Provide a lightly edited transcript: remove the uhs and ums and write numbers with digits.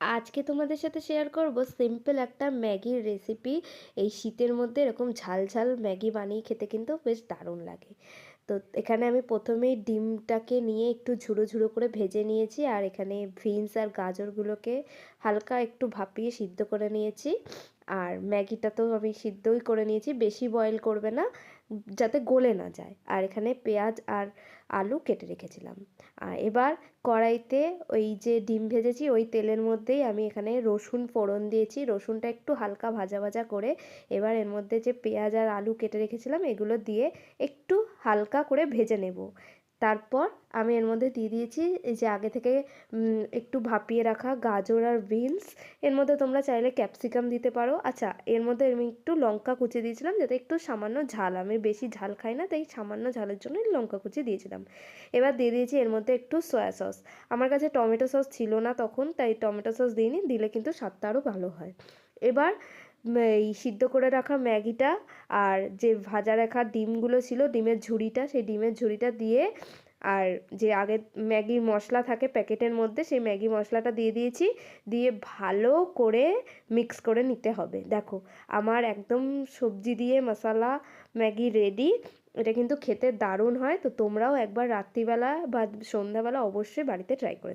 আজকে তোমাদের সাথে শেয়ার করব সিম্পল একটা ম্যাগির রেসিপি। এই শীতের মধ্যে এরকম ঝাল ঝাল ম্যাগি বানিয়ে খেতে কিন্তু বেশ দারুণ লাগে। তো এখানে আমি প্রথমেই ডিমটাকে নিয়ে একটু ঝুড়ো ঝুড়ো করে ভেজে নিয়েছি, আর এখানে বিনস আর গাজরগুলোকে হালকা একটু ভাপিয়ে সিদ্ধ করে নিয়েছি। আর ম্যাগিটা তো আমি সিদ্ধই করে নিয়েছি, বেশি বয়েল করবে না, যাতে গলে না যায়। আর এখানে পেঁয়াজ আর আলু কেটে রেখেছিলাম। আর এবার কড়াইতে ওই যে ডিম ভেজেছি ওই তেলের মধ্যেই আমি এখানে রসুন ফোড়ন দিয়েছি। রসুনটা একটু হালকা ভাজা ভাজা করে এবার এর মধ্যে যে পেঁয়াজ আর আলু কেটে রেখেছিলাম এগুলো দিয়ে একটু হালকা করে ভেজে নেব। তারপর আমি এর মধ্যে দিয়ে দিয়েছি এই যে আগে থেকে একটু ভাপিয়ে রাখা গাজর আর বিনস। এর মধ্যে তোমরা চাইলে ক্যাপসিকাম দিতে পারো। আচ্ছা, এর মধ্যে আমি একটু লঙ্কা কুচি দিয়েছিলাম যাতে একটু সামান্য ঝাল, আমি বেশি ঝাল খাই না তাই সামান্য ঝালের জন্য লঙ্কা কুচি দিয়েছিলাম। এবার দিয়ে দিয়েছি এর মধ্যে একটু সয়া সস। আমার কাছে টমেটো সস ছিল না তখন, তাই টমেটো সস দিইনি, দিলে কিন্তু স্বাদটা আরও ভালো হয়। এবার এই সিদ্ধ করে রাখা ম্যাগিটা আর যে ভাজা রাখা ডিমগুলো ছিল, ডিমের ঝুড়িটা, সেই ডিমের ঝুড়িটা দিয়ে আর যে আগে ম্যাগি মশলা থাকে প্যাকেটের মধ্যে সেই ম্যাগি মশলাটা দিয়ে দিয়েছি। দিয়ে ভালো করে মিক্স করে নিতে হবে। দেখো আমার একদম সবজি দিয়ে মশলা ম্যাগি রেডি। এটা কিন্তু খেতে দারুণ হয়। তো তোমরাও একবার রাত্রিবেলা বা সন্ধ্যাবেলা অবশ্যই বাড়িতে ট্রাই করে